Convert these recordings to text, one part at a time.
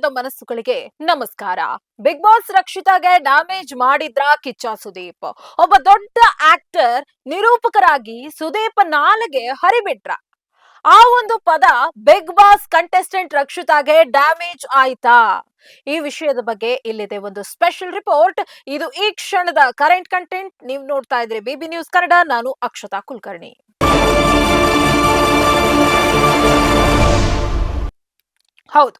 ಕನ್ನಡದ ಮನಸ್ಸುಗಳಿಗೆ ನಮಸ್ಕಾರ. Big boss ರಕ್ಷಿತಾಗೆ damage ಮಾಡಿದ್ರ ಕಿಚ್ಚ ಸುದೀಪ್. ಒಬ್ಬ ದೊಡ್ಡ ಆಕ್ಟರ್ ನಿರೂಪಕರಾಗಿ ಸುದೀಪ್ ನಾಲಿಗೆ ಹರಿಬಿಟ್ರ. ಆ ಒಂದು ಪದ ಬಿಗ್ ಬಾಸ್ ಕಂಟೆಸ್ಟೆಂಟ್ ರಕ್ಷಿತಾಗೆ ಡ್ಯಾಮೇಜ್ ಆಯ್ತಾ? ಈ ವಿಷಯದ ಬಗ್ಗೆ ಇಲ್ಲಿದೆ ಒಂದು ಸ್ಪೆಷಲ್ ರಿಪೋರ್ಟ್. ಇದು ಈ ಕ್ಷಣದ ಕರೆಂಟ್ ಕಂಟೆಂಟ್. ನೀವು ನೋಡ್ತಾ ಇದ್ರಿ ಬಿಬಿ ನ್ಯೂಸ್ ಕನ್ನಡ. ನಾನು ಅಕ್ಷತಾ ಕುಲಕರ್ಣಿ. ಹೌದು,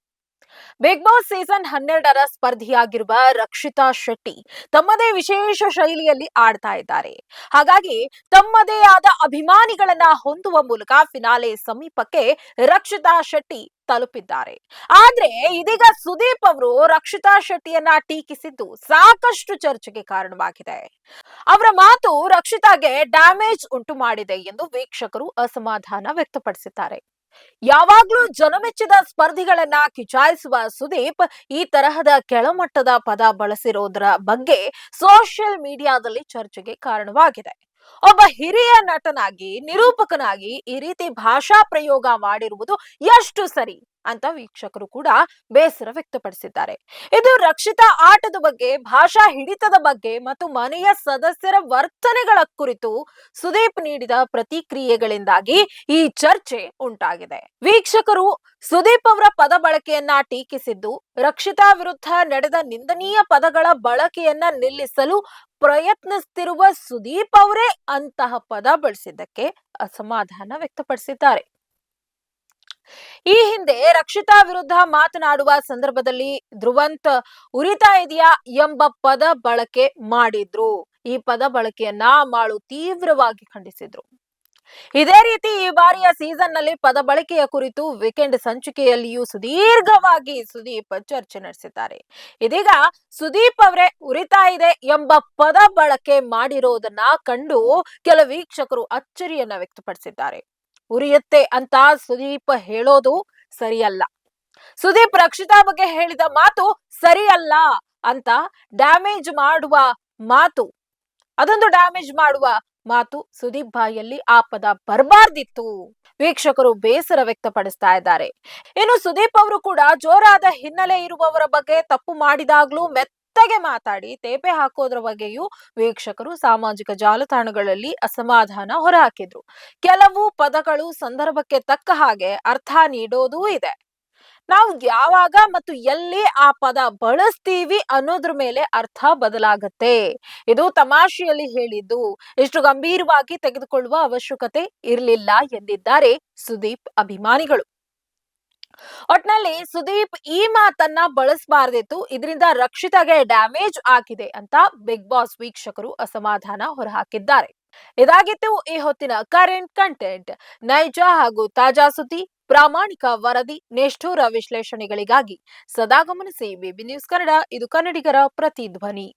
ಬಿಗ್ ಬಾಸ್ ಸೀಸನ್ 12ರ ಸ್ಪರ್ಧಿಯಾಗಿರುವ ರಕ್ಷಿತಾ ಶೆಟ್ಟಿ ತಮ್ಮದೇ ವಿಶೇಷ ಶೈಲಿಯಲ್ಲಿ ಆಡ್ತಾ ಇದ್ದಾರೆ. ಹಾಗಾಗಿ ತಮ್ಮದೇ ಆದ ಅಭಿಮಾನಿಗಳನ್ನ ಹೊಂದುವ ಮೂಲಕ ಫಿನಾಲೆ ಸಮೀಪಕ್ಕೆ ರಕ್ಷಿತಾ ಶೆಟ್ಟಿ ತಲುಪಿದ್ದಾರೆ. ಆದ್ರೆ ಇದೀಗ ಸುದೀಪ್ ಅವರು ರಕ್ಷಿತಾ ಶೆಟ್ಟಿಯನ್ನ ಟೀಕಿಸಿದ್ದು ಸಾಕಷ್ಟು ಚರ್ಚೆಗೆ ಕಾರಣವಾಗಿದೆ. ಅವರ ಮಾತು ರಕ್ಷಿತಾಗೆ ಡ್ಯಾಮೇಜ್ ಉಂಟು ಮಾಡಿದೆ ಎಂದು ವೀಕ್ಷಕರು ಅಸಮಾಧಾನ ವ್ಯಕ್ತಪಡಿಸಿದ್ದಾರೆ. ಯಾವಾಗ್ಲೂ ಜನಮೆಚ್ಚಿದ ಸ್ಪರ್ಧಿಗಳನ್ನ ಕಿಚಾಯಿಸುವ ಸುದೀಪ್ ಈ ತರಹದ ಕೆಳಮಟ್ಟದ ಪದ ಬಳಸಿರೋದ್ರ ಬಗ್ಗೆ ಸೋಷಿಯಲ್ ಮೀಡಿಯಾದಲ್ಲಿ ಚರ್ಚೆಗೆ ಕಾರಣವಾಗಿದೆ. ಒಬ್ಬ ಹಿರಿಯ ನಟನಾಗಿ, ನಿರೂಪಕನಾಗಿ ಈ ರೀತಿ ಭಾಷಾ ಪ್ರಯೋಗ ಮಾಡಿರುವುದು ಎಷ್ಟು ಸರಿ ಅಂತ ವೀಕ್ಷಕರು ಕೂಡ ಬೇಸರ ವ್ಯಕ್ತಪಡಿಸಿದ್ದಾರೆ. ಇದು ರಕ್ಷಿತಾ ಆಟದ ಬಗ್ಗೆ, ಭಾಷಾ ಹಿಡಿತದ ಬಗ್ಗೆ ಮತ್ತು ಮನೆಯ ಸದಸ್ಯರ ವರ್ತನೆಗಳ ಕುರಿತು ಸುದೀಪ್ ನೀಡಿದ ಪ್ರತಿಕ್ರಿಯೆಗಳಿಂದಾಗಿ ಈ ಚರ್ಚೆ ಉಂಟಾಗಿದೆ. ವೀಕ್ಷಕರು ಸುದೀಪ್ ಅವರ ಪದ ಬಳಕೆಯನ್ನ ಟೀಕಿಸಿದ್ದು, ರಕ್ಷಿತಾ ವಿರುದ್ಧ ನಡೆದ ನಿಂದನೀಯ ಪದಗಳ ಬಳಕೆಯನ್ನ ನಿಲ್ಲಿಸಲು ಪ್ರಯತ್ನಿಸುತ್ತಿರುವ ಸುದೀಪ್ ಅವರೇ ಅಂತಹ ಪದ ಬಳಸಿದ್ದಕ್ಕೆ ಅಸಮಾಧಾನ ವ್ಯಕ್ತಪಡಿಸಿದ್ದಾರೆ. ಈ ಹಿಂದೆ ರಕ್ಷಿತಾ ವಿರುದ್ಧ ಮಾತನಾಡುವ ಸಂದರ್ಭದಲ್ಲಿ ಧ್ರುವಂತ್ ಉರಿತಾ ಇದೆಯಾ ಎಂಬ ಪದ ಬಳಕೆ ಮಾಡಿದ್ರು. ಈ ಪದ ಬಳಕೆಯನ್ನ ಮಾಳು ತೀವ್ರವಾಗಿ ಖಂಡಿಸಿದ್ರು. ಇದೇ ರೀತಿ ಈ ಬಾರಿಯ ಸೀಸನ್ ನಲ್ಲಿ ಪದ ಬಳಕೆಯ ಕುರಿತು ವೀಕೆಂಡ್ ಸಂಚಿಕೆಯಲ್ಲಿಯೂ ಸುದೀರ್ಘವಾಗಿ ಸುದೀಪ್ ಚರ್ಚೆ ನಡೆಸಿದ್ದಾರೆ. ಇದೀಗ ಸುದೀಪ್ ಅವರೇ ಉರಿತಾ ಇದೆ ಎಂಬ ಪದ ಬಳಕೆ ಮಾಡಿರೋದನ್ನ ಕಂಡು ಕೆಲ ವೀಕ್ಷಕರು ಅಚ್ಚರಿಯನ್ನ ವ್ಯಕ್ತಪಡಿಸಿದ್ದಾರೆ. ಉರಿಯುತ್ತೆ ಅಂತ ಸುದೀಪ್ ಹೇಳೋದು ಸರಿಯಲ್ಲ. ಸುದೀಪ್ ರಕ್ಷಿತಾ ಬಗ್ಗೆ ಹೇಳಿದ ಮಾತು ಸರಿಯಲ್ಲ ಅಂತ ಡ್ಯಾಮೇಜ್ ಮಾಡುವ ಮಾತು, ಅದೊಂದು ಡ್ಯಾಮೇಜ್ ಮಾಡುವ ಮಾತು. ಸುದೀಪ್ ಬಾಯಲ್ಲಿ ಆ ಪದ ಬರಬಾರ್ದಿತ್ತು. ವೀಕ್ಷಕರು ಬೇಸರ ವ್ಯಕ್ತಪಡಿಸ್ತಾ ಇದ್ದಾರೆ. ಇನ್ನು ಸುದೀಪ್ ಅವರು ಕೂಡ ಜೋರಾದ ಹಿನ್ನೆಲೆ ಇರುವವರ ಬಗ್ಗೆ ತಪ್ಪು ಮಾಡಿದಾಗ್ಲೂ ಮೆತ್ತಗೆ ಮಾತಾಡಿ ತೇಪೆ ಹಾಕೋದ್ರ ಬಗ್ಗೆಯೂ ವೀಕ್ಷಕರು ಸಾಮಾಜಿಕ ಜಾಲತಾಣಗಳಲ್ಲಿ ಅಸಮಾಧಾನ ಹೊರಹಾಕಿದ್ರು. ಕೆಲವು ಪದಗಳು ಸಂದರ್ಭಕ್ಕೆ ತಕ್ಕ ಹಾಗೆ ಅರ್ಥ ನೀಡೋದೂ ಇದೆ. ನಾವು ಯಾವಾಗ ಮತ್ತು ಎಲ್ಲಿ ಆ ಪದ ಬಳಸ್ತೀವಿ ಅನ್ನೋದ್ರ ಮೇಲೆ ಅರ್ಥ ಬದಲಾಗತ್ತೆ. ಇದು ತಮಾಷೆಯಲ್ಲಿ ಹೇಳಿದ್ದು, ಇಷ್ಟು ಗಂಭೀರವಾಗಿ ತೆಗೆದುಕೊಳ್ಳುವ ಅವಶ್ಯಕತೆ ಇರಲಿಲ್ಲ ಎಂದಿದ್ದಾರೆ ಸುದೀಪ್ ಅಭಿಮಾನಿಗಳು. ಒಟ್ನಲ್ಲಿ ಸುದೀಪ್ ಈ ಮಾತನ್ನ ಬಳಸಬಾರ್ದಿತ್ತು, ಇದರಿಂದ ರಕ್ಷಿತಾಗೆ ಡ್ಯಾಮೇಜ್ ಆಗಿದೆ ಅಂತ ಬಿಗ್ ಬಾಸ್ ವೀಕ್ಷಕರು ಅಸಮಾಧಾನ ಹೊರಹಾಕಿದ್ದಾರೆ. ಇದಾಗಿತ್ತು ಈ ಹೊತ್ತಿನ ಕರೆಂಟ್ ಕಂಟೆಂಟ್. ನೈಜ ಹಾಗೂ ತಾಜಾ ಸುದ್ದಿ, ಪ್ರಾಮಾಣಿಕ ವರದಿ, ನಿಷ್ಠುರ ವಿಶ್ಲೇಷಣೆಗಳಿಗಾಗಿ ಸದಾ ಗಮನಿಸಿ ಬಿಬಿ ನ್ಯೂಸ್ ಕನ್ನಡ. ಇದು ಕನ್ನಡಿಗರ ಪ್ರತಿಧ್ವನಿ.